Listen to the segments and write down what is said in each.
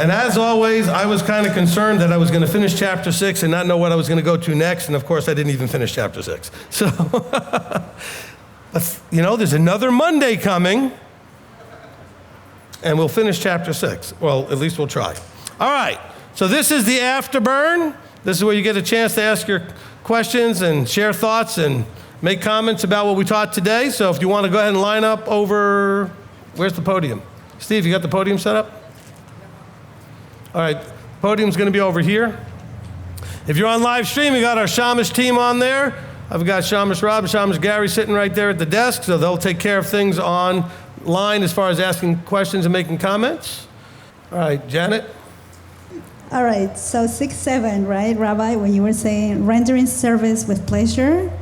And as always, I was kind of concerned that I was going to finish chapter 6 and not know what I was going to go to next. And of course, I didn't even finish chapter 6. So, there's another Monday coming, and we'll finish chapter 6. Well, at least we'll try. All right. So this is the Afterburn. This is where you get a chance to ask your questions and share thoughts and make comments about what we taught today. So if you want to go ahead and line up over, where's the podium? Steve, you got the podium set up? All right, podium's going to be over here. If you're on live stream, we got our Shamish team on there. I've got Shamish Rob and Shamish Gary sitting right there at the desk, so they'll take care of things online as far as asking questions and making comments. All right, Janet? All right, so 6-7, right, Rabbi, when you were saying rendering service with pleasure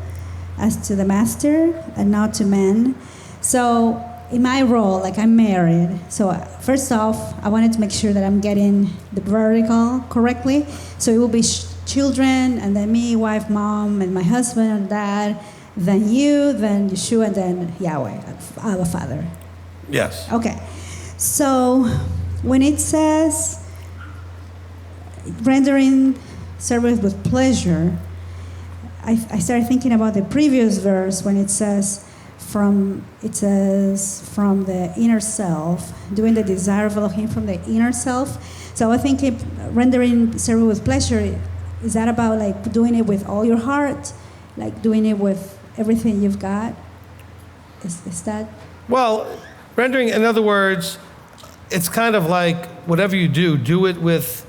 as to the master and not to men. So in my role, like I'm married, so first off, I wanted to make sure that I'm getting the vertical correctly. So it will be children, and then me, wife, mom, and my husband and dad, then you, then Yeshua, and then Yahweh, our Father. Yes. Okay. So when it says rendering service with pleasure, I started thinking about the previous verse when it says, from the inner self, doing the desire of Elohim from the inner self. So I think rendering service with pleasure, is that about like doing it with all your heart, like doing it with everything you've got? Is that? Well, rendering, in other words, it's kind of like whatever you do it with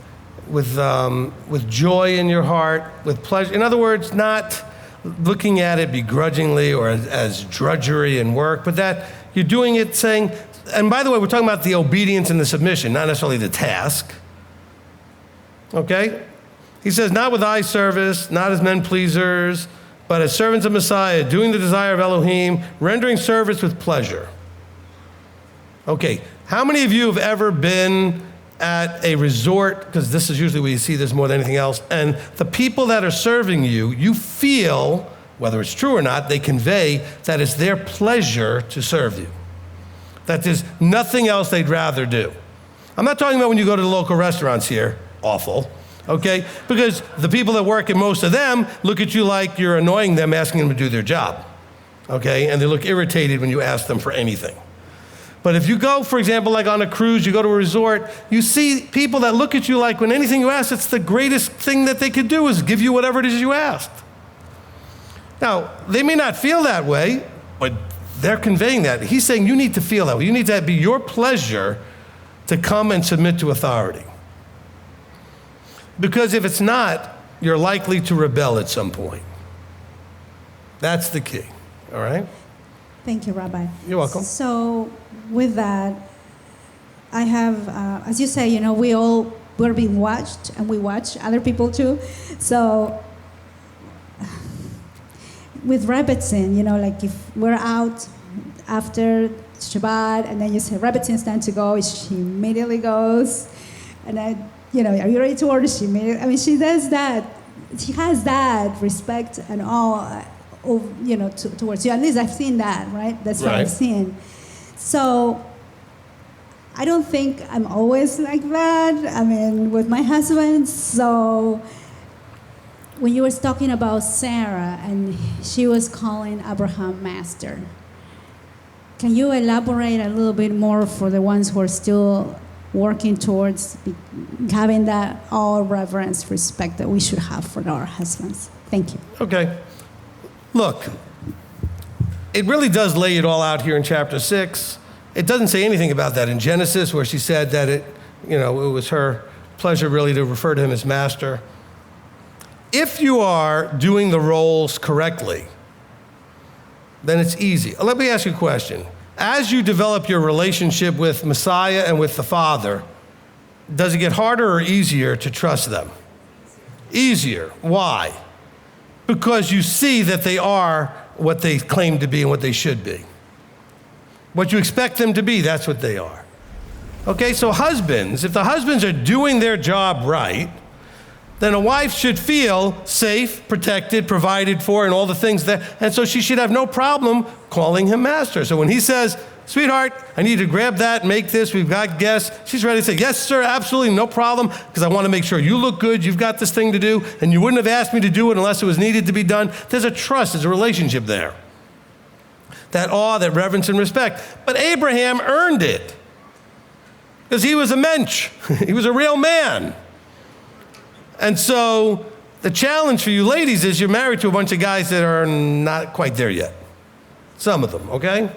joy in your heart, with pleasure. In other words, not looking at it begrudgingly or as drudgery and work, but that you're doing it saying, and by the way, we're talking about the obedience and the submission, not necessarily the task. Okay? He says, not with eye service, not as men pleasers, but as servants of Messiah, doing the desire of Elohim, rendering service with pleasure. Okay, how many of you have ever been at a resort, because this is usually where you see this more than anything else, and the people that are serving you, you feel, whether it's true or not, they convey that it's their pleasure to serve you, that there's nothing else they'd rather do. I'm not talking about when you go to the local restaurants here, awful, okay? Because the people that work at most of them look at you like you're annoying them, asking them to do their job, okay? And they look irritated when you ask them for anything. But if you go, for example, like on a cruise, you go to a resort, you see people that look at you like when anything you ask, it's the greatest thing that they could do is give you whatever it is you asked. Now, they may not feel that way, but they're conveying that. He's saying you need to feel that way. You need to be your pleasure to come and submit to authority. Because if it's not, you're likely to rebel at some point. That's the key, all right? Thank you, Rabbi. You're welcome. So with that, I have, as you say, we're being watched, and we watch other people too. So with Rebbetzin, like if we're out after Shabbat, and then you say, Rebbetzin, time to go, she immediately goes. And then, are you ready to order? She immediately, she does that. She has that respect and all, towards you. At least I've seen that, right? That's what I've seen. So I don't think I'm always like that. With my husband. So when you were talking about Sarah and she was calling Abraham master, can you elaborate a little bit more for the ones who are still working towards having that all reverence, respect that we should have for our husbands? Thank you. Okay. Look, it really does lay it all out here in chapter 6. It doesn't say anything about that in Genesis, where she said that it was her pleasure really to refer to him as master. If you are doing the roles correctly, then it's easy. Let me ask you a question. As you develop your relationship with Messiah and with the Father, does it get harder or easier to trust them? Easier. Why? Because you see that they are what they claim to be and what they should be. What you expect them to be, that's what they are. Okay, so husbands, if the husbands are doing their job right, then a wife should feel safe, protected, provided for, and all the things that, and so she should have no problem calling him master. So when he says, sweetheart, I need you to grab that, make this, we've got guests. She's ready to say, yes, sir, absolutely, no problem, because I want to make sure you look good, you've got this thing to do, and you wouldn't have asked me to do it unless it was needed to be done. There's a trust, there's a relationship there. That awe, that reverence and respect. But Abraham earned it, because he was a mensch. He was a real man. And so the challenge for you ladies is you're married to a bunch of guys that are not quite there yet. Some of them, okay?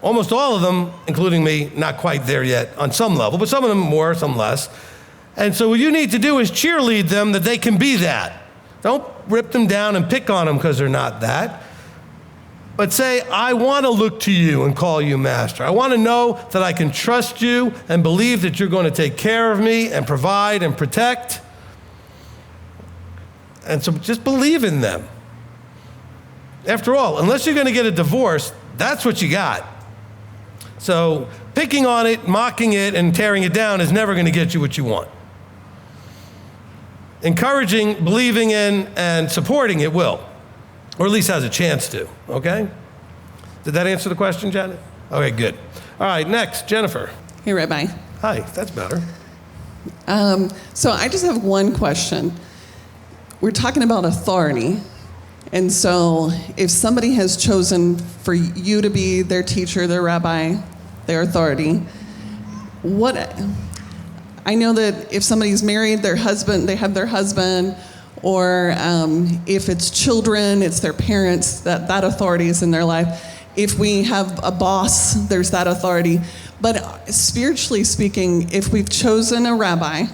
Almost all of them, including me, not quite there yet on some level, but some of them more, some less. And so what you need to do is cheerlead them that they can be that. Don't rip them down and pick on them because they're not that. But say, I want to look to you and call you master. I want to know that I can trust you and believe that you're going to take care of me and provide and protect. And so just believe in them. After all, unless you're going to get a divorce, that's what you got. So picking on it, mocking it, and tearing it down is never going to get you what you want. Encouraging, believing in, and supporting it will, or at least has a chance to, okay? Did that answer the question, Janet? Okay, good. All right, next, Jennifer. Hey, Rabbi. Hi, that's better. So I just have one question. We're talking about authority. And so if somebody has chosen for you to be their teacher, their rabbi, their authority, I know that if somebody's married, their husband, they have their husband, or if it's children, it's their parents, that authority is in their life. If we have a boss, there's that authority. But spiritually speaking, if we've chosen a rabbi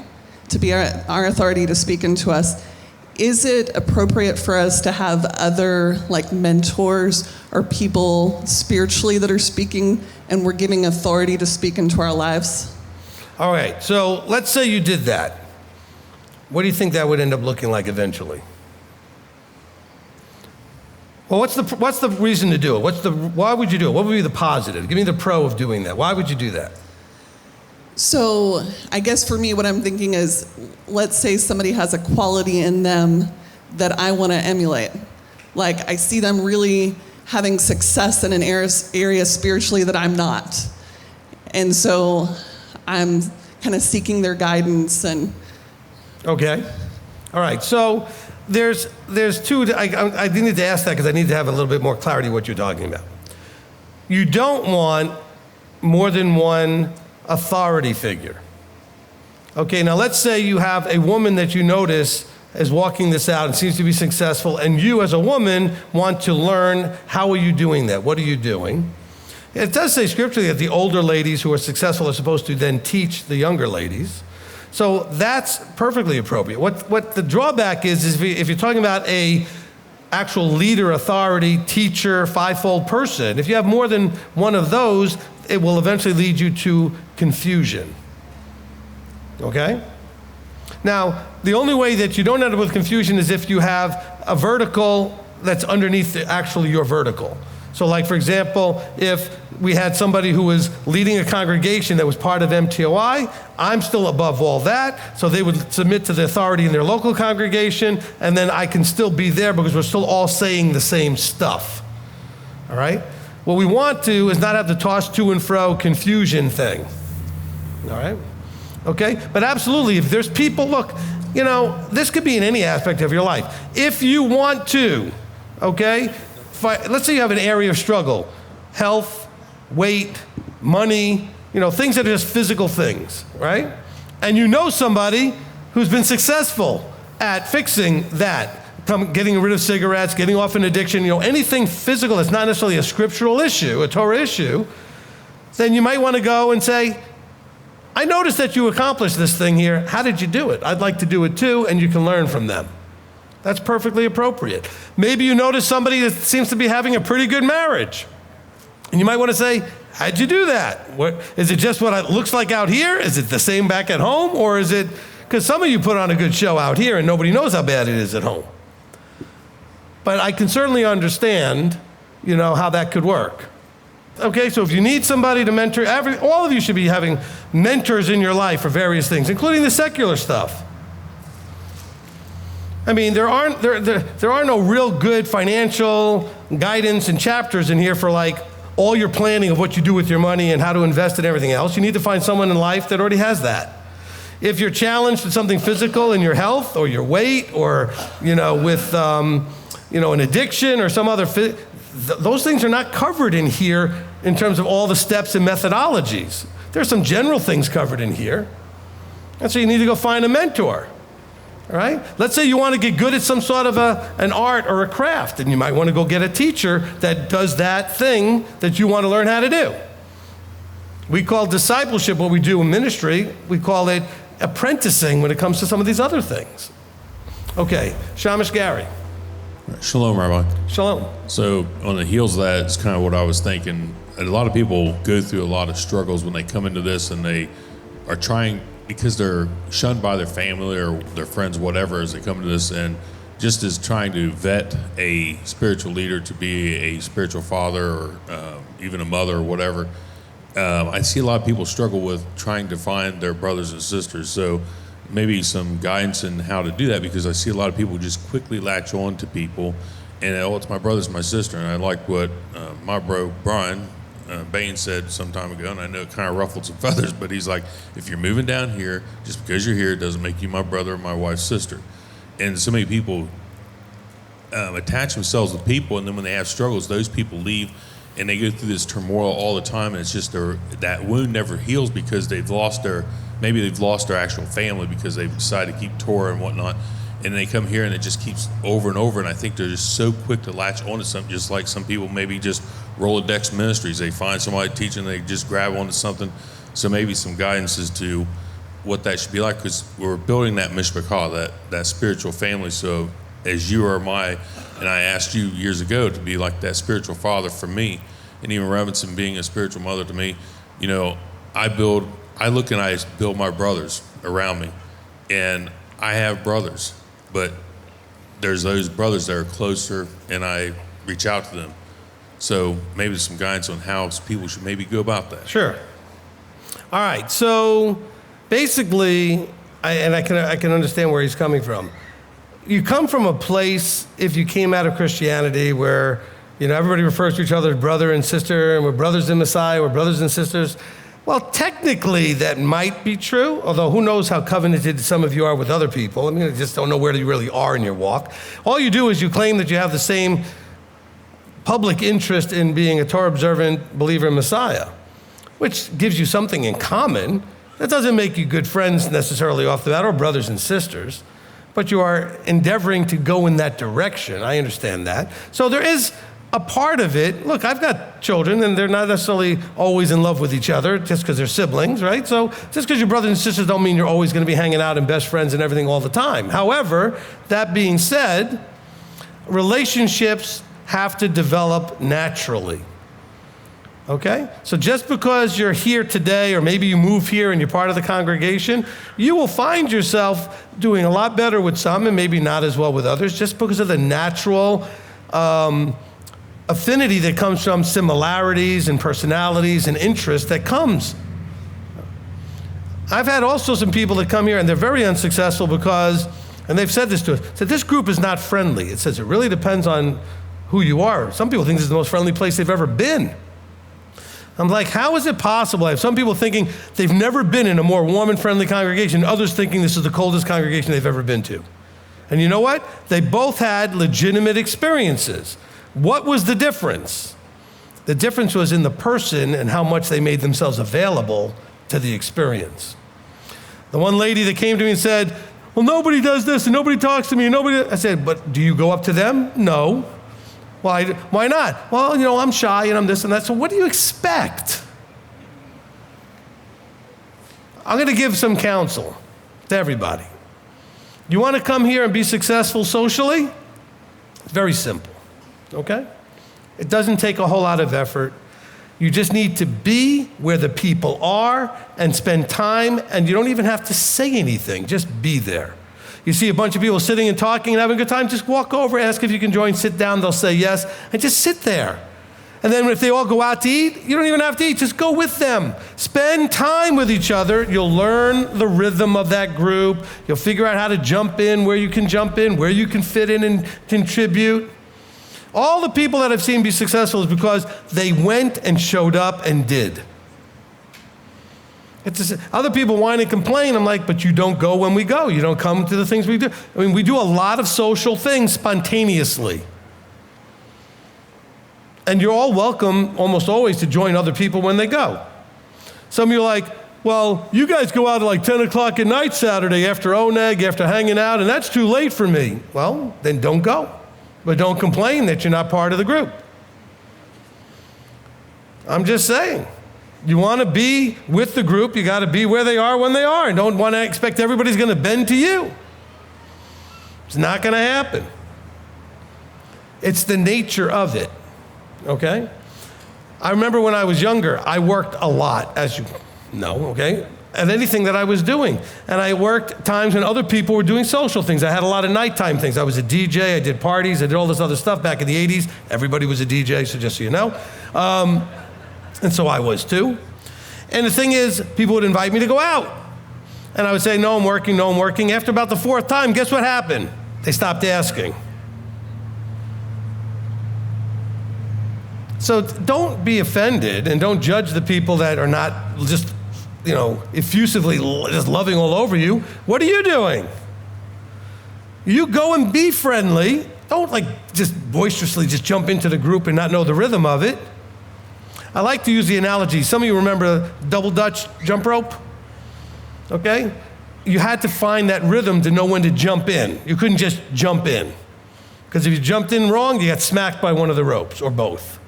to be our authority to speak into us, is it appropriate for us to have other like mentors or people spiritually that are speaking and we're giving authority to speak into our lives? All right, so let's say you did that. What do you think that would end up looking like eventually? Well, what's the reason to do it? Why would you do it? What would be the positive? Give me the pro of doing that. Why would you do that? So I guess for me, what I'm thinking is, let's say somebody has a quality in them that I want to emulate. Like I see them really having success in an area spiritually that I'm not. And so I'm kind of seeking their guidance and... Okay. All right. So there's two. I need to ask that because I need to have a little bit more clarity what you're talking about. You don't want more than one authority figure. Okay. Now let's say you have a woman that you notice is walking this out and seems to be successful, and you as a woman want to learn, how are you doing that? What are you doing? It does say scripturally that the older ladies who are successful are supposed to then teach the younger ladies. So that's perfectly appropriate. What the drawback is if you're talking about a actual leader, authority, teacher, fivefold person, if you have more than one of those, it will eventually lead you to confusion. Okay? Now, the only way that you don't end up with confusion is if you have a vertical that's underneath actually your vertical. So like, for example, if we had somebody who was leading a congregation that was part of MTOI, I'm still above all that, so they would submit to the authority in their local congregation, and then I can still be there because we're still all saying the same stuff, all right? What we want to is not have the toss to and fro confusion thing, all right? Okay, but absolutely, if there's people, look, you know, this could be in any aspect of your life. If you want to, okay, let's say you have an area of struggle, health, weight, money, you know, things that are just physical things, right? And you know somebody who's been successful at fixing that, getting rid of cigarettes, getting off an addiction, you know, anything physical that's not necessarily a scriptural issue, a Torah issue, then you might want to go and say, I noticed that you accomplished this thing here. How did you do it? I'd like to do it too, and you can learn from them. That's perfectly appropriate. Maybe you notice somebody that seems to be having a pretty good marriage. And you might want to say, how'd you do that? Is it just what it looks like out here? Is it the same back at home? Or is it, because some of you put on a good show out here and nobody knows how bad it is at home. But I can certainly understand, you know, how that could work. Okay, so if you need somebody to mentor, all of you should be having mentors in your life for various things, including the secular stuff. I mean, there are no real good financial guidance and chapters in here for like all your planning of what you do with your money and how to invest and everything else. You need to find someone in life that already has that. If you're challenged with something physical in your health or your weight or, with, an addiction or some other, those things are not covered in here in terms of all the steps and methodologies. There's some general things covered in here. And so you need to go find a mentor. All right? Let's say you want to get good at some sort of an art or a craft, and you might want to go get a teacher that does that thing that you want to learn how to do. We call discipleship what we do in ministry. We call it apprenticing when it comes to some of these other things. Okay, Shamish Gary. Shalom, Rabbi. Shalom. So on the heels of that, it's kind of what I was thinking. A lot of people go through a lot of struggles when they come into this, and they are trying, because they're shunned by their family or their friends, whatever, as they come to this, and just as trying to vet a spiritual leader to be a spiritual father or even a mother or whatever. I see a lot of people struggle with trying to find their brothers and sisters. So maybe some guidance in how to do that, because I see a lot of people just quickly latch on to people and, it's my brother's my sister. And I like what my bro Brian Bain said some time ago, and I know it kind of ruffled some feathers, but he's like, if you're moving down here, just because you're here doesn't make you my brother or my wife's sister. And so many people attach themselves to people, and then when they have struggles, those people leave, and they go through this turmoil all the time, and it's just that wound never heals because maybe they've lost their actual family because they've decided to keep Torah and whatnot, and they come here and it just keeps over and over, and I think they're just so quick to latch onto something, just like some people maybe just Rolodex ministries. They find somebody teaching, they just grab onto something. So maybe some guidance as to what that should be like, because we're building that mishpachah, that spiritual family. So as you are and I asked you years ago to be like that spiritual father for me, and even Robinson being a spiritual mother to me, I look and I build my brothers around me, and I have brothers, but there's those brothers that are closer, and I reach out to them. So maybe some guidance on how people should maybe go about that. Sure. All right. So basically, I can understand where he's coming from. You come from a place, if you came out of Christianity, where everybody refers to each other as brother and sister, and we're brothers in Messiah, we're brothers and sisters. Well, technically that might be true, although who knows how covenanted some of you are with other people. I just don't know where you really are in your walk. All you do is you claim that you have the same public interest in being a Torah observant believer in Messiah, which gives you something in common. That doesn't make you good friends necessarily off the bat, or brothers and sisters, but you are endeavoring to go in that direction. I understand that. So there is a part of it. Look, I've got children, and they're not necessarily always in love with each other just because they're siblings, right? So just because you're brothers and sisters don't mean you're always going to be hanging out and best friends and everything all the time. However, that being said, relationships have to develop naturally. Okay? So just because you're here today, or maybe you move here and you're part of the congregation, you will find yourself doing a lot better with some and maybe not as well with others, just because of the natural affinity that comes from similarities and personalities and interests that comes. I've had also some people that come here and they're very unsuccessful because, and they've said this to us, said this group is not friendly. It says it really depends on who you are. Some people think this is the most friendly place they've ever been. I'm like, how is it possible? I have some people thinking they've never been in a more warm and friendly congregation, others thinking this is the coldest congregation they've ever been to. And you know what? They both had legitimate experiences. What was the difference? The difference was in the person and how much they made themselves available to the experience. The one lady that came to me and said, well, nobody does this and nobody talks to me and nobody. I said, but do you go up to them? No. Why not? Well, I'm shy and I'm this and that. So what do you expect? I'm going to give some counsel to everybody. You want to come here and be successful socially? It's very simple, okay? It doesn't take a whole lot of effort. You just need to be where the people are and spend time, and you don't even have to say anything. Just be there. You see a bunch of people sitting and talking and having a good time, just walk over, ask if you can join, sit down, they'll say yes, and just sit there. And then if they all go out to eat, you don't even have to eat, just go with them. Spend time with each other. You'll learn the rhythm of that group. You'll figure out how to jump in, where you can fit in and contribute. All the people that I've seen be successful is because they went and showed up and did. It's just, other people whine and complain. I'm like, but you don't go when we go. You don't come to the things we do. I mean, we do a lot of social things spontaneously. And you're all welcome almost always to join other people when they go. Some of you are like, well, you guys go out at like 10 o'clock at night Saturday after Oneg, after hanging out, and that's too late for me. Well, then don't go. But don't complain that you're not part of the group. I'm just saying. You want to be with the group, you got to be where they are when they are. And don't want to expect everybody's going to bend to you. It's not going to happen. It's the nature of it, okay? I remember when I was younger, I worked a lot, as you know, okay, at anything that I was doing. And I worked times when other people were doing social things. I had a lot of nighttime things. I was a DJ, I did parties, I did all this other stuff back in the 80s. Everybody was a DJ, so just so you know. And so I was too. And the thing is, people would invite me to go out. And I would say, no, I'm working, no, I'm working. After about the fourth time, guess what happened? They stopped asking. So don't be offended and don't judge the people that are not just, effusively just loving all over you. What are you doing? You go and be friendly. Don't just boisterously just jump into the group and not know the rhythm of it. I like to use the analogy. Some of you remember double Dutch jump rope, okay? You had to find that rhythm to know when to jump in. You couldn't just jump in. Because if you jumped in wrong, you got smacked by one of the ropes, or both.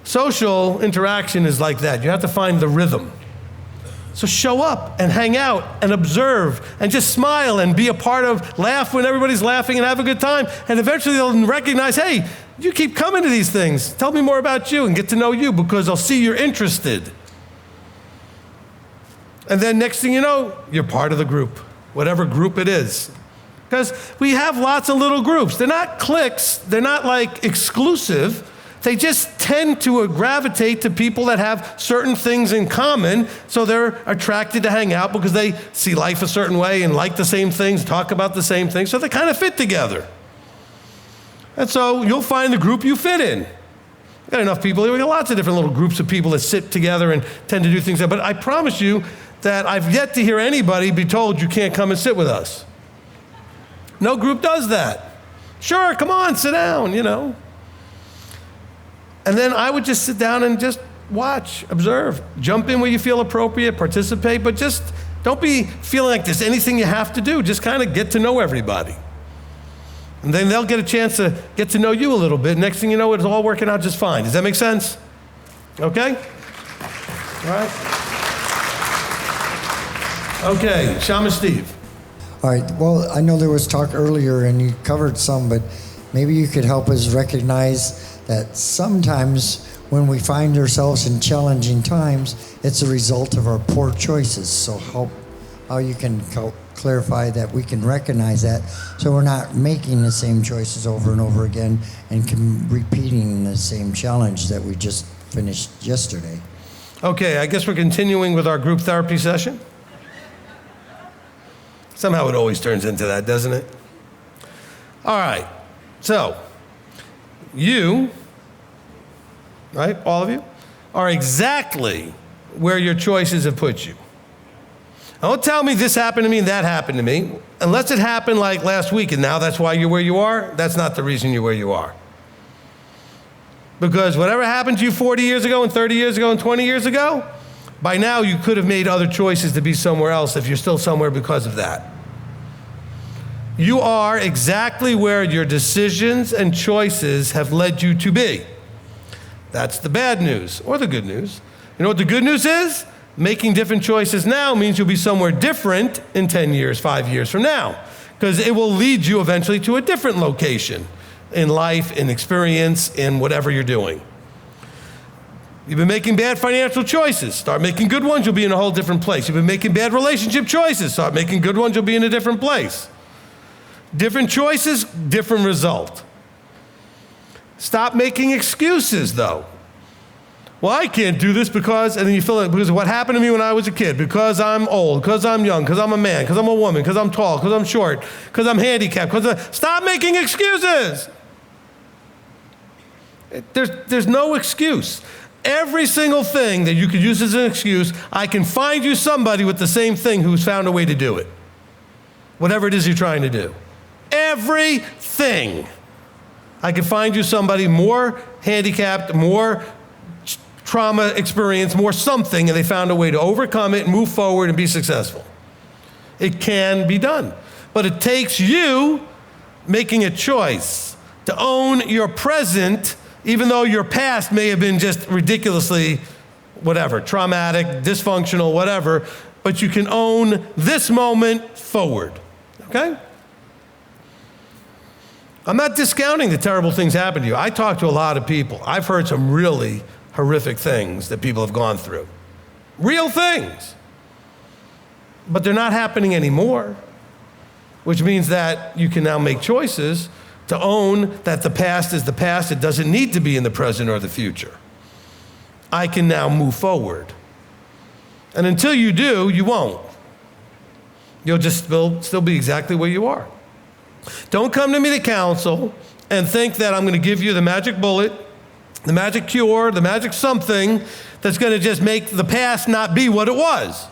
Social interaction is like that. You have to find the rhythm. So show up and hang out and observe and just smile and be a part of, laugh when everybody's laughing and have a good time. And eventually they'll recognize, hey, you keep coming to these things. Tell me more about you and get to know you because they'll see you're interested. And then next thing you know, you're part of the group, whatever group it is. Because we have lots of little groups. They're not cliques. They're not exclusive. They just tend to gravitate to people that have certain things in common, so they're attracted to hang out because they see life a certain way and like the same things, talk about the same things, so they kind of fit together. And so you'll find the group you fit in. We've got enough people here. We've got lots of different little groups of people that sit together and tend to do things. But I promise you that I've yet to hear anybody be told you can't come and sit with us. No group does that. Sure, come on, sit down, And then I would just sit down and just watch, observe, jump in where you feel appropriate, participate, but just don't be feeling like there's anything you have to do. Just kind of get to know everybody. And then they'll get a chance to get to know you a little bit. Next thing you know, it's all working out just fine. Does that make sense? Okay? All right? Okay, Shaman Steve. All right, well, I know there was talk earlier and you covered some, but maybe you could help us recognize that sometimes when we find ourselves in challenging times, it's a result of our poor choices. So how you can clarify that we can recognize that so we're not making the same choices over and over again and repeating the same challenge that we just finished yesterday. Okay, I guess we're continuing with our group therapy session. Somehow it always turns into that, doesn't it? All right, so you, right, all of you, are exactly where your choices have put you. Don't tell me this happened to me and that happened to me. Unless it happened like last week and now that's why you're where you are, that's not the reason you're where you are. Because whatever happened to you 40 years ago and 30 years ago and 20 years ago, by now you could have made other choices to be somewhere else if you're still somewhere because of that. You are exactly where your decisions and choices have led you to be. That's the bad news, or the good news. You know what the good news is? Making different choices now means you'll be somewhere different in 10 years, 5 years from now, because it will lead you eventually to a different location in life, in experience, in whatever you're doing. You've been making bad financial choices. Start making good ones, you'll be in a whole different place. You've been making bad relationship choices. Start making good ones, you'll be in a different place. Different choices, different result. Stop making excuses, though. Well, I can't do this because, and then you feel like, because of what happened to me when I was a kid, because I'm old, because I'm young, because I'm a man, because I'm a woman, because I'm tall, because I'm short, because I'm handicapped, stop making excuses. There's no excuse. Every single thing that you could use as an excuse, I can find you somebody with the same thing who's found a way to do it. Whatever it is you're trying to do. Everything. I can find you somebody more handicapped, more trauma experience, more something, and they found a way to overcome it, move forward, and be successful. It can be done. But it takes you making a choice to own your present, even though your past may have been just ridiculously, whatever, traumatic, dysfunctional, whatever, but you can own this moment forward, okay? I'm not discounting the terrible things happen to you. I talk to a lot of people. I've heard some really horrific things that people have gone through. Real things. But they're not happening anymore, which means that you can now make choices to own that the past is the past. It doesn't need to be in the present or the future. I can now move forward. And until you do, you won't. You'll just still be exactly where you are. Don't come to me to counsel and think that I'm going to give you the magic bullet, the magic cure, the magic something that's going to just make the past not be what it was.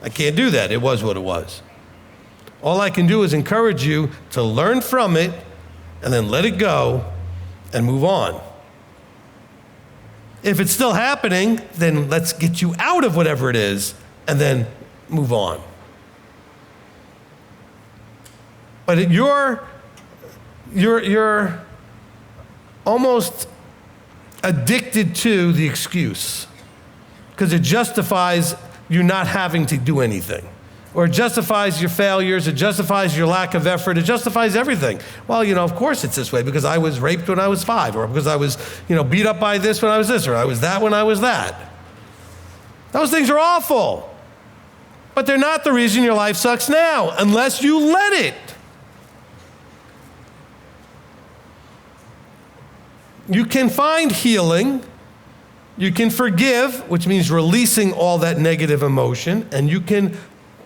I can't do that. It was what it was. All I can do is encourage you to learn from it and then let it go and move on. If it's still happening, then let's get you out of whatever it is and then move on. But you're almost addicted to the excuse because it justifies you not having to do anything. Or it justifies your failures, it justifies your lack of effort, it justifies everything. Well, of course it's this way because I was raped when I was 5, or because I was, beat up by this when I was this, or I was that when I was that. Those things are awful. But they're not the reason your life sucks now, unless you let it. You can find healing. You can forgive, which means releasing all that negative emotion, and you can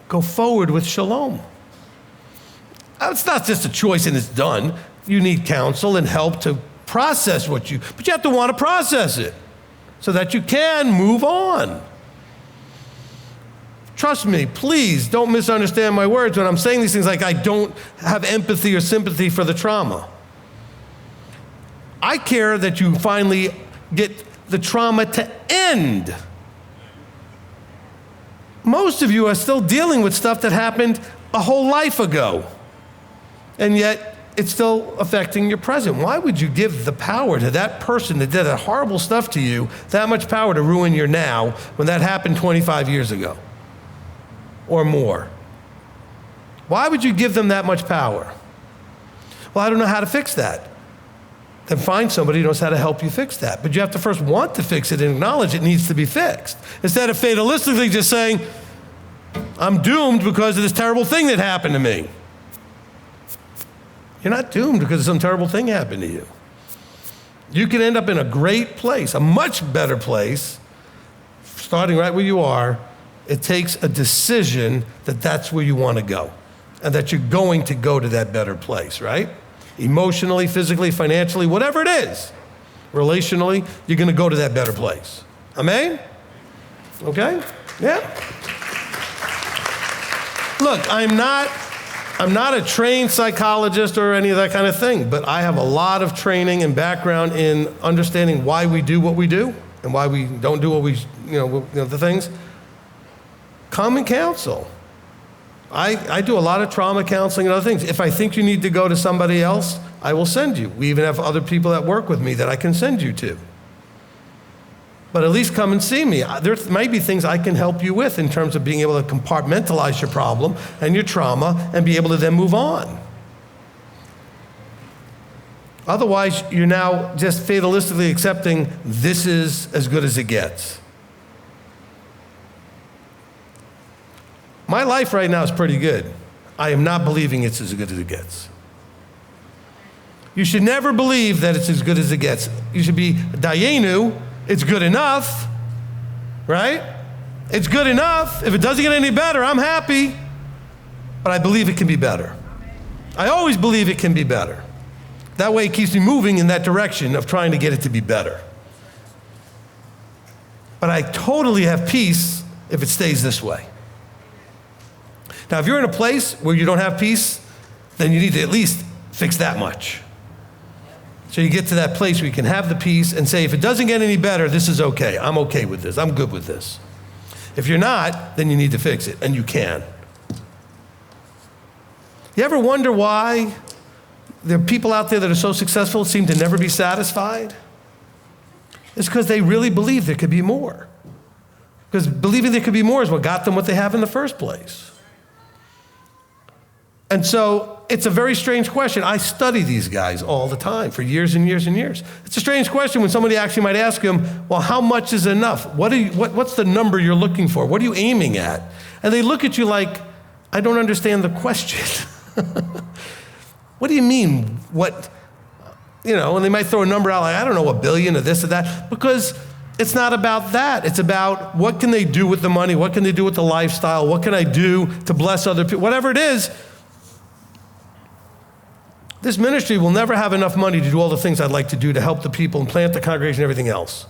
go forward with shalom. It's not just a choice and it's done. You need counsel and help to process but you have to want to process it so that you can move on. Trust me, please don't misunderstand my words when I'm saying these things like I don't have empathy or sympathy for the trauma. I care that you finally get the trauma to end. Most of you are still dealing with stuff that happened a whole life ago, and yet it's still affecting your present. Why would you give the power to that person that did that horrible stuff to you, that much power to ruin your now when that happened 25 years ago or more? Why would you give them that much power? Well, I don't know how to fix that. Then find somebody who knows how to help you fix that. But you have to first want to fix it and acknowledge it needs to be fixed. Instead of fatalistically just saying, I'm doomed because of this terrible thing that happened to me. You're not doomed because some terrible thing happened to you. You can end up in a great place, a much better place, starting right where you are. It takes a decision that that's where you want to go and that you're going to go to that better place, right? Emotionally, physically, financially, whatever it is, relationally, you're going to go to that better place. Amen? Okay? Yeah. Look, I'm not a trained psychologist or any of that kind of thing, but I have a lot of training and background in understanding why we do what we do and why we don't do what we, the things. Come and counsel. I do a lot of trauma counseling and other things. If I think you need to go to somebody else, I will send you. We even have other people that work with me that I can send you to. But at least come and see me. There might be things I can help you with in terms of being able to compartmentalize your problem and your trauma and be able to then move on. Otherwise, you're now just fatalistically accepting this is as good as it gets. My life right now is pretty good. I am not believing it's as good as it gets. You should never believe that it's as good as it gets. You should be dayenu, it's good enough, right? It's good enough. If it doesn't get any better, I'm happy. But I believe it can be better. I always believe it can be better. That way it keeps me moving in that direction of trying to get it to be better. But I totally have peace if it stays this way. Now, if you're in a place where you don't have peace, then you need to at least fix that much. So you get to that place where you can have the peace and say, if it doesn't get any better, this is okay. I'm okay with this. I'm good with this. If you're not, then you need to fix it, and you can. You ever wonder why there are people out there that are so successful seem to never be satisfied? It's because they really believe there could be more. Because believing there could be more is what got them what they have in the first place. And so it's a very strange question. I study these guys all the time for years and years and years. It's a strange question when somebody actually might ask them, well, how much is enough? What's the number you're looking for? What are you aiming at? And they look at you like, I don't understand the question. What do you mean? What, and they might throw a number out like, I don't know, $1 billion or this or that, because it's not about that. It's about what can they do with the money? What can they do with the lifestyle? What can I do to bless other people? Whatever it is, this ministry will never have enough money to do all the things I'd like to do to help the people and plant the congregation and everything else.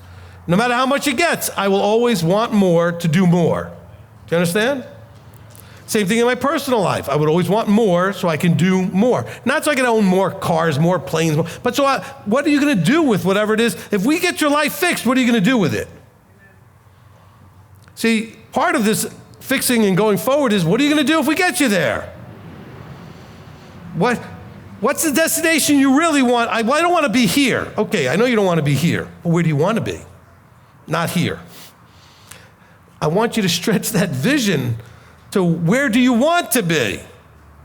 No matter how much it gets, I will always want more to do more. Do you understand? Same thing in my personal life. I would always want more so I can do more. Not so I can own more cars, more planes, but what are you going to do with whatever it is? If we get your life fixed, what are you going to do with it? See, part of this fixing and going forward is, what are you going to do if we get you there? What's the destination you really want? I don't want to be here. Okay, I know you don't want to be here, but where do you want to be? Not here. I want you to stretch that vision to where do you want to be?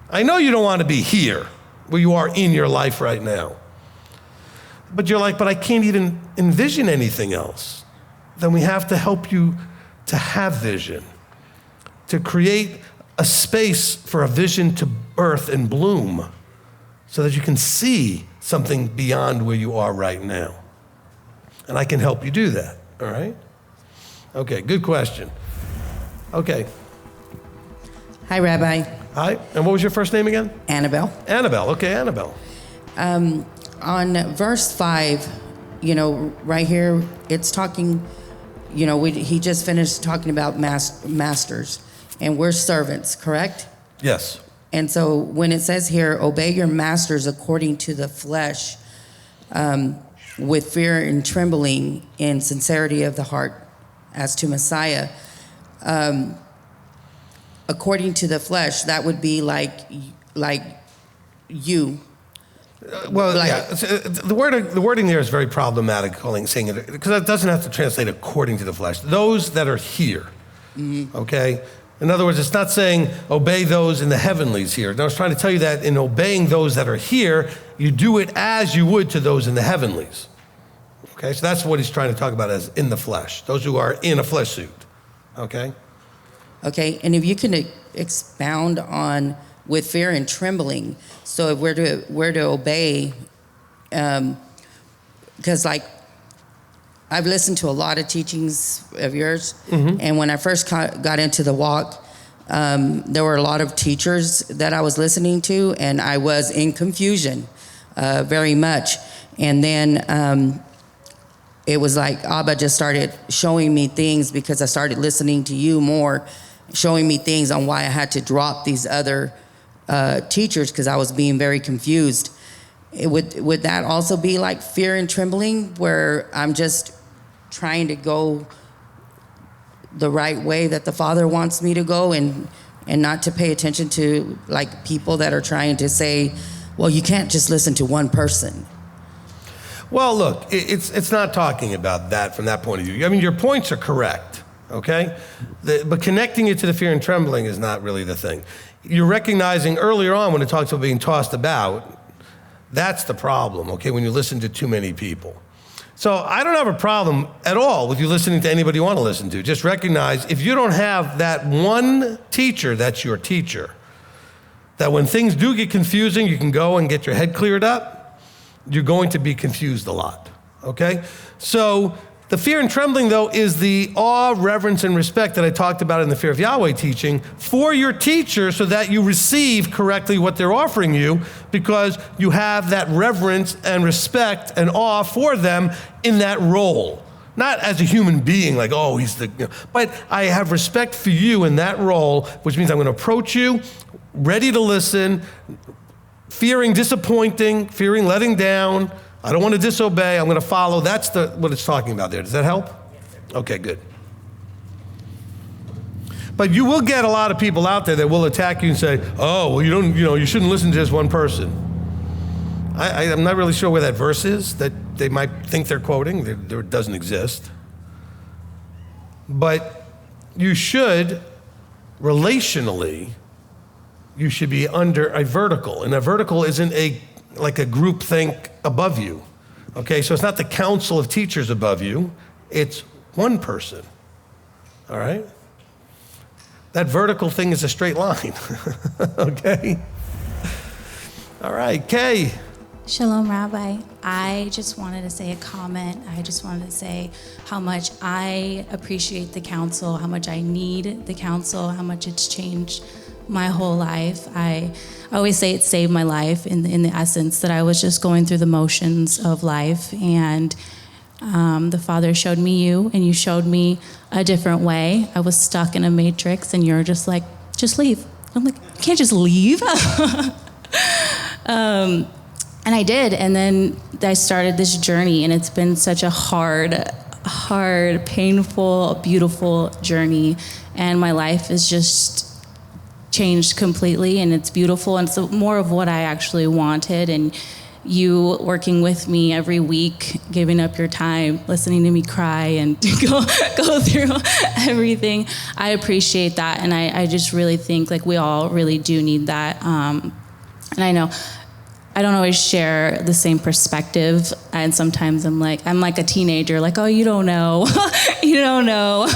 I know you don't want to be here, where you are in your life right now. But you're like, but I can't even envision anything else. Then we have to help you to have vision, to create a space for a vision to birth and bloom so that you can see something beyond where you are right now. And I can help you do that, all right? Okay, good question. Okay. Hi, Rabbi. Hi, and what was your first name again? Annabelle. Annabelle, okay, Annabelle. On verse 5, right here, it's talking, he just finished talking about masters, and we're servants, correct? Yes. And so when it says here, obey your masters according to the flesh, with fear and trembling in sincerity of the heart, as to Messiah, according to the flesh, that would be like you. The wording there is very problematic, saying it, because it doesn't have to translate according to the flesh. Those that are here, okay? In other words, it's not saying obey those in the heavenlies here. No, it's trying to tell you that in obeying those that are here, you do it as you would to those in the heavenlies. Okay, so that's what he's trying to talk about as in the flesh, those who are in a flesh suit, okay? Okay, and if you can expound on with fear and trembling, so if we're to obey, because I've listened to a lot of teachings of yours, and when I first got into the walk, there were a lot of teachers that I was listening to, and I was in confusion very much. And then it was like Abba just started showing me things because I started listening to you more, showing me things on why I had to drop these other teachers because I was being very confused. Would that also be like fear and trembling, where I'm just trying to go the right way that the Father wants me to go, and not to pay attention to like people that are trying to say, well, you can't just listen to one person? Well, look, it's not talking about that from that point of view. I mean, your points are correct, okay? But connecting it to the fear and trembling is not really the thing. You're recognizing earlier on when it talks about being tossed about, that's the problem, okay, when you listen to too many people. So I don't have a problem at all with you listening to anybody you want to listen to. Just recognize if you don't have that one teacher that's your teacher, that when things do get confusing, you can go and get your head cleared up, you're going to be confused a lot, okay? So The fear and trembling, though, is the awe, reverence, and respect that I talked about in the Fear of Yahweh teaching for your teacher so that you receive correctly what they're offering you because you have that reverence and respect and awe for them in that role. Not as a human being, like, oh, he's the, but I have respect for you in that role, which means I'm going to approach you ready to listen, fearing disappointing, fearing letting down. I don't want to disobey. I'm going to follow. That's what it's talking about there. Does that help? Okay, good. But you will get a lot of people out there that will attack you and say, "Oh, well, you shouldn't listen to just one person." I'm not really sure where that verse is that they might think they're quoting. It doesn't exist. But you should, relationally, you should be under a vertical, and a vertical isn't like a group think above you, okay? So it's not the council of teachers above you, it's one person, all right? That vertical thing is a straight line, okay? All right, Kay. Shalom, Rabbi. I just wanted to say a comment. I just wanted to say how much I appreciate the counsel, how much I need the counsel, how much it's changed my whole life. I always say it saved my life in the essence that I was just going through the motions of life. And the Father showed me you, and you showed me a different way. I was stuck in a matrix, and you're just like, just leave. I'm like, you can't just leave. And I did, and then I started this journey, and it's been such a hard, painful, beautiful journey, and my life is just changed completely, and it's beautiful, and it's more of what I actually wanted, and you working with me every week, giving up your time, listening to me cry and go through everything. I appreciate that, and I just really think like we all really do need that, and I know I don't always share the same perspective, and sometimes I'm like a teenager, like, oh, you don't know, you don't know,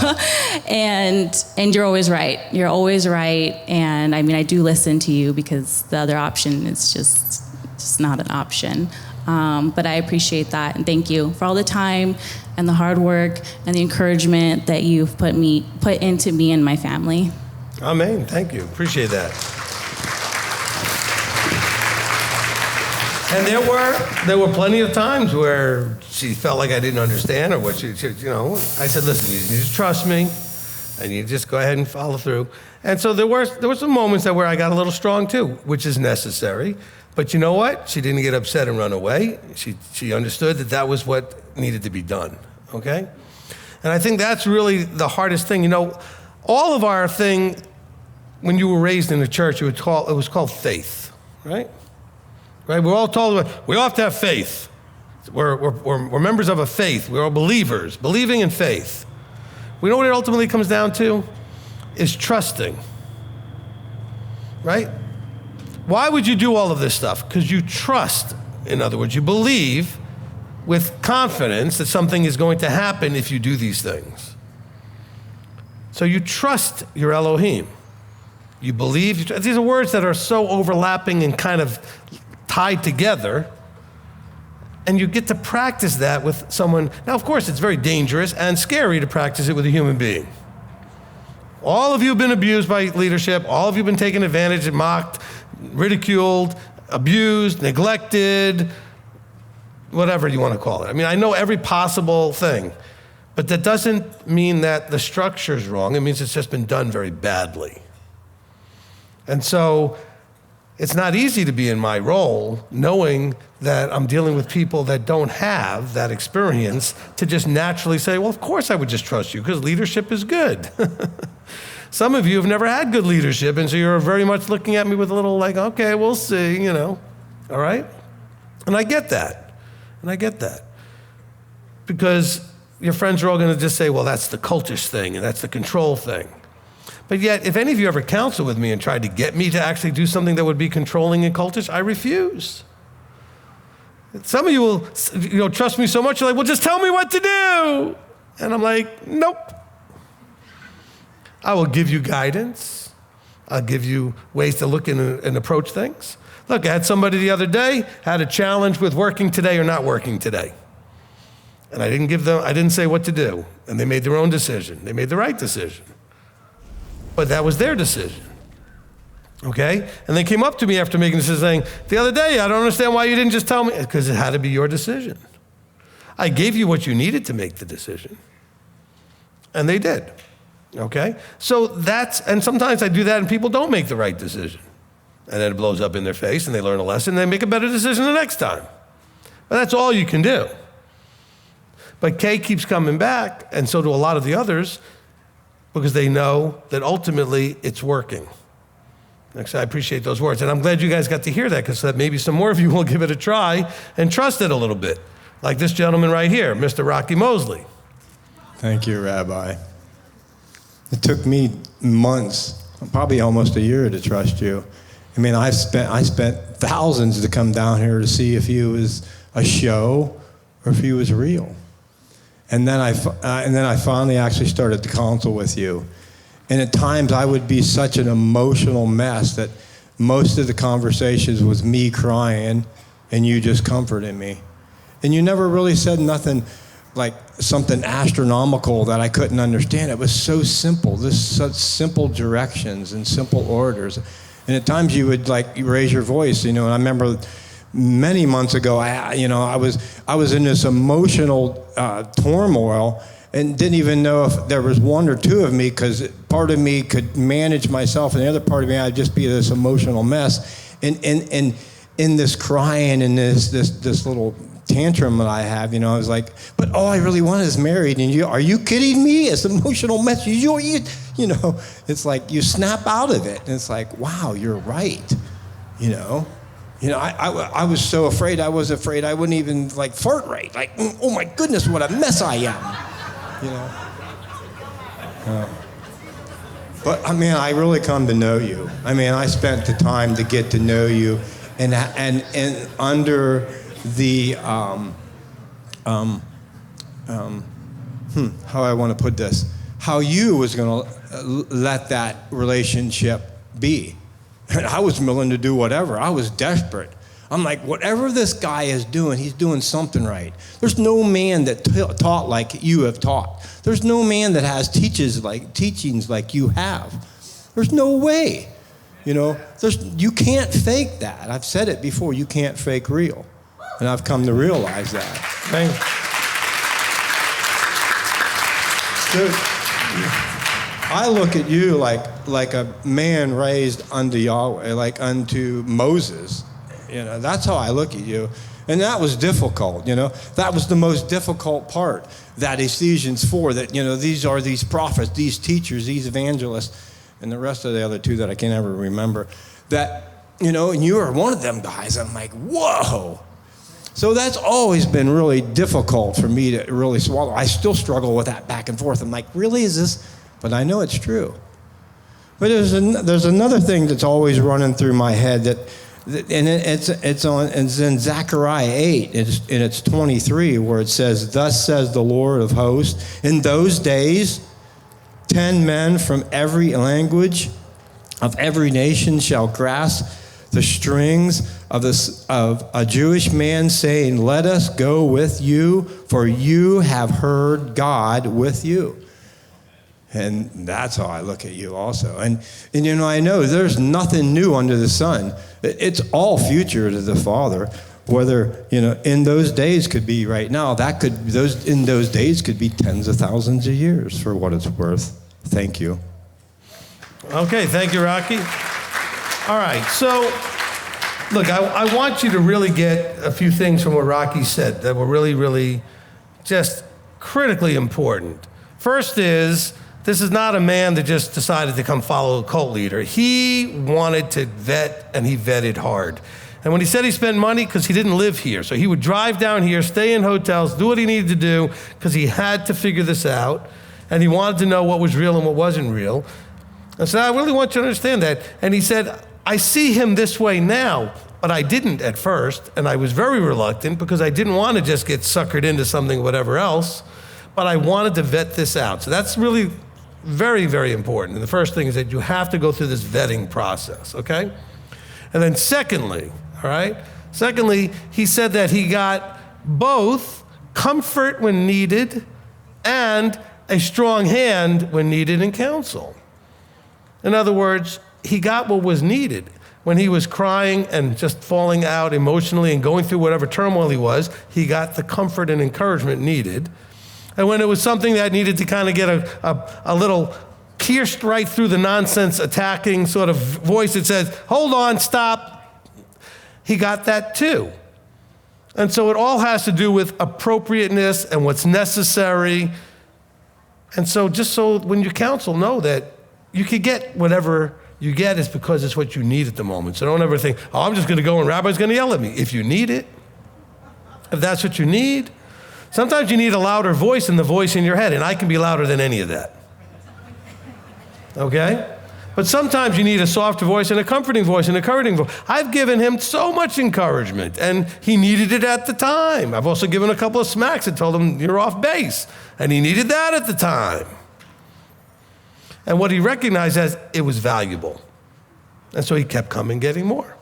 and you're always right. You're always right, and I mean, I do listen to you because the other option is just not an option. But I appreciate that, and thank you for all the time and the hard work and the encouragement that you've put into me and my family. Amen. Thank you. Appreciate that. And there were plenty of times where she felt like I didn't understand or what she I said, listen, you just trust me and you just go ahead and follow through. And so there were some moments where I got a little strong too, which is necessary. But you know what? She didn't get upset and run away. She understood that was what needed to be done, okay? And I think that's really the hardest thing. All of our thing, when you were raised in the church, it was called faith, right? Right? We're all told we all have to have faith. We're members of a faith. We're all believers, believing in faith. We know what it ultimately comes down to is trusting, right? Why would you do all of this stuff? Because you trust. In other words, you believe with confidence that something is going to happen if you do these things. So you trust your Elohim. You believe. These are words that are so overlapping and kind of tied together, and you get to practice that with someone. Now, of course, it's very dangerous and scary to practice it with a human being. All of you have been abused by leadership. All of you have been taken advantage of, mocked, ridiculed, abused, neglected, whatever you want to call it. I mean, I know every possible thing, but that doesn't mean that the structure is wrong. It means it's just been done very badly. And so it's not easy to be in my role knowing that I'm dealing with people that don't have that experience to just naturally say, well, of course I would just trust you because leadership is good. Some of you have never had good leadership, and so you're very much looking at me with a little like, okay, we'll see, all right? And I get that. Because your friends are all going to just say, well, that's the cultish thing, and that's the control thing. But yet, if any of you ever counseled with me and tried to get me to actually do something that would be controlling and cultish, I refuse. Some of you will, trust me so much, you're like, well, just tell me what to do. And I'm like, nope. I will give you guidance. I'll give you ways to look and approach things. Look, I had somebody the other day, had a challenge with working today or not working today. And I didn't say what to do. And they made their own decision. They made the right decision. But that was their decision. Okay? And they came up to me after making this decision saying, the other day, I don't understand why you didn't just tell me. Because it had to be your decision. I gave you what you needed to make the decision. And they did. Okay? So and sometimes I do that and people don't make the right decision. And then it blows up in their face and they learn a lesson and they make a better decision the next time. But that's all you can do. But Kay keeps coming back, and so do a lot of the others, because they know that ultimately it's working. Next, I appreciate those words. And I'm glad you guys got to hear that, because maybe some more of you will give it a try and trust it a little bit. Like this gentleman right here, Mr. Rocky Mosley. Thank you, Rabbi. It took me months, probably almost a year, to trust you. I mean, I spent thousands to come down here to see if he was a show or if he was real. And then I finally actually started to counsel with you. And at times I would be such an emotional mess that most of the conversations was me crying and you just comforting me. And you never really said nothing like something astronomical that I couldn't understand. It was so simple, such simple directions and simple orders. And at times you would raise your voice, and I remember many months ago, I was in this emotional turmoil and didn't even know if there was one or two of me, because part of me could manage myself and the other part of me, I'd just be this emotional mess. And in this crying and this little tantrum that I have, I was like, but all I really want is married. And are you kidding me? It's an emotional mess. It's like you snap out of it. And it's like, wow, you're right. I was so afraid. I was afraid I wouldn't even fart right. Like, oh my goodness, what a mess I am. But I mean, I really come to know you. I mean, I spent the time to get to know you, and under the how I want to put this, how you was going to let that relationship be. And I was willing to do whatever. I was desperate. I'm like, whatever this guy is doing, he's doing something right. There's no man that taught like you have taught. There's no man that has teachings like you have. There's no way. You can't fake that. I've said it before. You can't fake real. And I've come to realize that. Thank you. I look at you like a man raised unto Yahweh, like unto Moses. That's how I look at you. And that was difficult, That was the most difficult part, that Ephesians 4, that, these are these prophets, these teachers, these evangelists, and the rest of the other two that I can't ever remember, that, and you are one of them guys. I'm like, whoa. So that's always been really difficult for me to really swallow. I still struggle with that back and forth. I'm like, really, is this? But I know it's true. But there's another thing that's always running through my head and it's in Zechariah 8, and it's 23, where it says, "Thus says the Lord of hosts, in those days, 10 men from every language of every nation shall grasp the strings of a Jewish man, saying, let us go with you, for you have heard God with you." And that's how I look at you also. And I know there's nothing new under the sun. It's all future to the Father. Whether, in those days could be right now, in those days could be tens of thousands of years, for what it's worth. Thank you. Okay, thank you, Rocky. All right, so look, I want you to really get a few things from what Rocky said that were really, really just critically important. First is, this is not a man that just decided to come follow a cult leader. He wanted to vet, and he vetted hard. And when he said he spent money, because he didn't live here. So he would drive down here, stay in hotels, do what he needed to do, because he had to figure this out. And he wanted to know what was real and what wasn't real. And so I really want you to understand that. And he said, I see him this way now, but I didn't at first. And I was very reluctant because I didn't want to just get suckered into something, whatever else. But I wanted to vet this out. So that's really very, very important. And the first thing is that you have to go through this vetting process, okay? And then secondly, he said that he got both comfort when needed, and a strong hand when needed in counsel. In other words, he got what was needed. When he was crying and just falling out emotionally and going through whatever turmoil he was, he got the comfort and encouragement needed. And when it was something that needed to kind of get a little pierced right through the nonsense attacking sort of voice that says, hold on, stop, he got that too. And so it all has to do with appropriateness and what's necessary. And so just so when you counsel, know that you could get whatever you get is because it's what you need at the moment. So don't ever think, oh, I'm just going to go and Rabbi's going to yell at me. If you need it, if that's what you need. Sometimes you need a louder voice than the voice in your head, and I can be louder than any of that. Okay? But sometimes you need a softer voice and a comforting voice and a encouraging voice. I've given him so much encouragement, and he needed it at the time. I've also given a couple of smacks and told him, you're off base, and he needed that at the time. And what he recognized as it was valuable. And so he kept coming, getting more.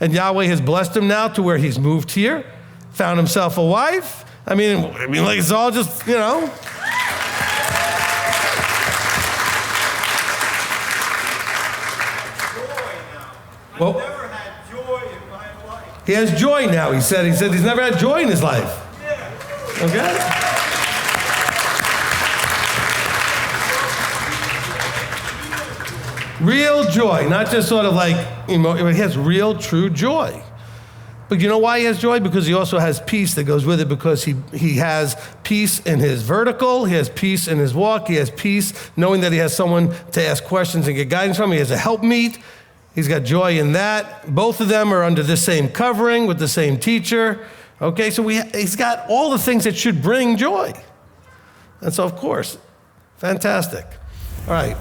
And Yahweh has blessed him now to where he's moved here, found himself a wife. I mean, like it's all just, you know. Well, I've never had joy in my life. he has joy now, he said. He said he's never had joy in his life. Okay? Real joy, not just sort of like, he has real, true joy. But you know why he has joy? Because he also has peace that goes with it, because he has peace in his vertical, he has peace in his walk, he has peace knowing that he has someone to ask questions and get guidance from, he has a helpmeet, he's got joy in that. Both of them are under the same covering with the same teacher. Okay, so he's got all the things that should bring joy. And so, of course, fantastic. All right.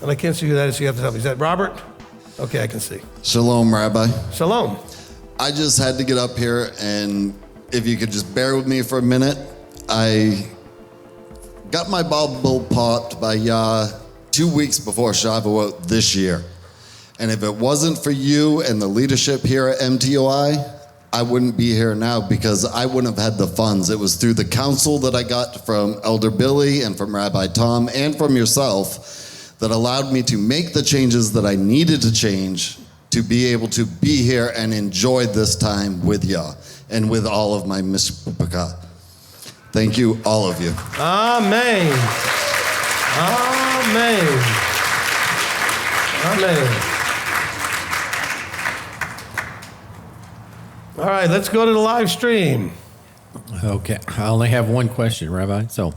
And I can't see who that is, so you have to tell me. Is that Robert? Okay, I can see. Shalom, Rabbi. Shalom. I just had to get up here, and if you could just bear with me for a minute. I got my bubble popped by Yah 2 weeks before Shavuot this year. And if it wasn't for you and the leadership here at MTOI, I wouldn't be here now, because I wouldn't have had the funds. It was through the counsel that I got from Elder Billy and from Rabbi Tom and from yourself that allowed me to make the changes that I needed to change to be able to be here and enjoy this time with Yah and with all of my mishpachah. Thank you, all of you. Amen. Amen. Amen. All right, let's go to the live stream. Okay, I only have one question, Rabbi. So,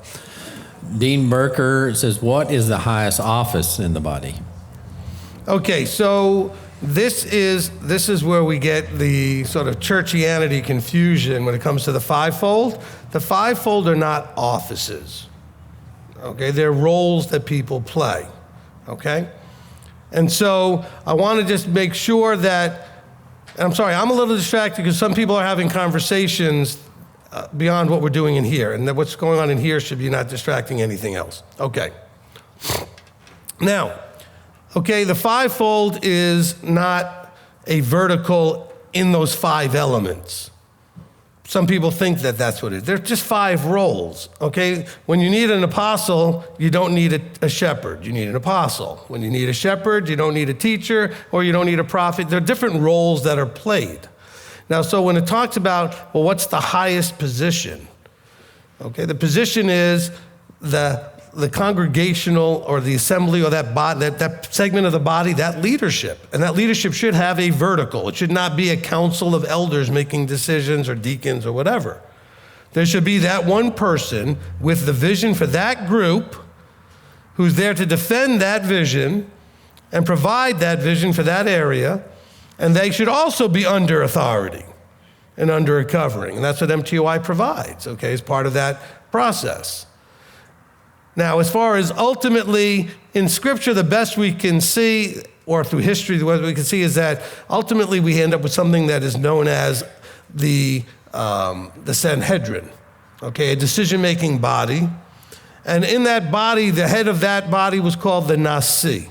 Dean Berker says, what is the highest office in the body? Okay, so this is where we get the sort of churchianity confusion when it comes to the fivefold. The fivefold are not offices. Okay, they're roles that people play. Okay? And so I want to just make sure that, and I'm sorry, I'm a little distracted because some people are having conversations beyond what we're doing in here, and that what's going on in here should be not distracting anything else. Okay. Now, okay, the fivefold is not a vertical in those five elements. Some people think that that's what it is. They're just five roles, okay? When you need an apostle, you don't need a shepherd. You need an apostle. When you need a shepherd, you don't need a teacher, or you don't need a prophet. There are different roles that are played. Now, so when it talks about, well, what's the highest position? Okay, the position is the congregational or the assembly or that body, that segment of the body, that leadership. And that leadership should have a vertical. It should not be a council of elders making decisions or deacons or whatever. There should be that one person with the vision for that group who's there to defend that vision and provide that vision for that area. And they should also be under authority and under a covering. And that's what MTOI provides, okay, as part of that process. Now, as far as ultimately in Scripture, the best we can see, or through history, the best we can see is that ultimately we end up with something that is known as the Sanhedrin, okay, a decision-making body. And in that body, the head of that body was called the Nasi,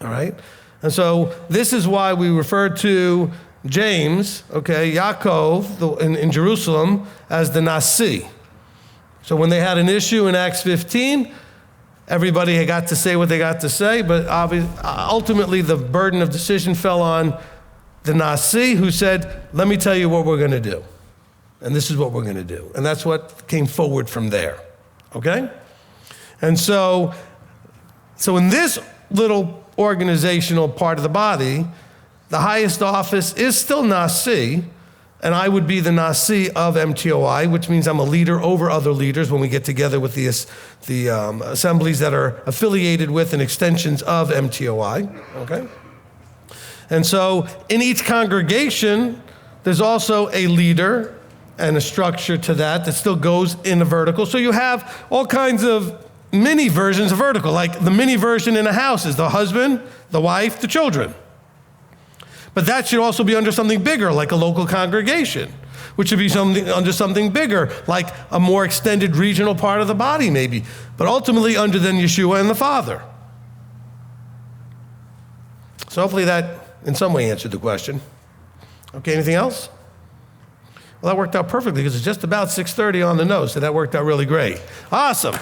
all right? And so this is why we refer to James, okay, Yaakov in Jerusalem as the Nasi. So when they had an issue in Acts 15, everybody had got to say what they got to say, but ultimately the burden of decision fell on the Nasi, who said, let me tell you what we're going to do. And this is what we're going to do. And that's what came forward from there, okay? And so in this little organizational part of the body, the highest office is still Nasi, and I would be the Nasi of MTOI, which means I'm a leader over other leaders when we get together with the assemblies that are affiliated with and extensions of MTOI, okay? And so in each congregation, there's also a leader and a structure to that still goes in a vertical. So you have all kinds of mini versions of vertical, like the mini version in a house is the husband, the wife, the children. But that should also be under something bigger, like a local congregation, which should be under something bigger, like a more extended regional part of the body maybe, but ultimately under then Yeshua and the Father. So hopefully that in some way answered the question. Okay, anything else? Well, that worked out perfectly because it's just about 6:30 on the nose, so that worked out really great. Awesome.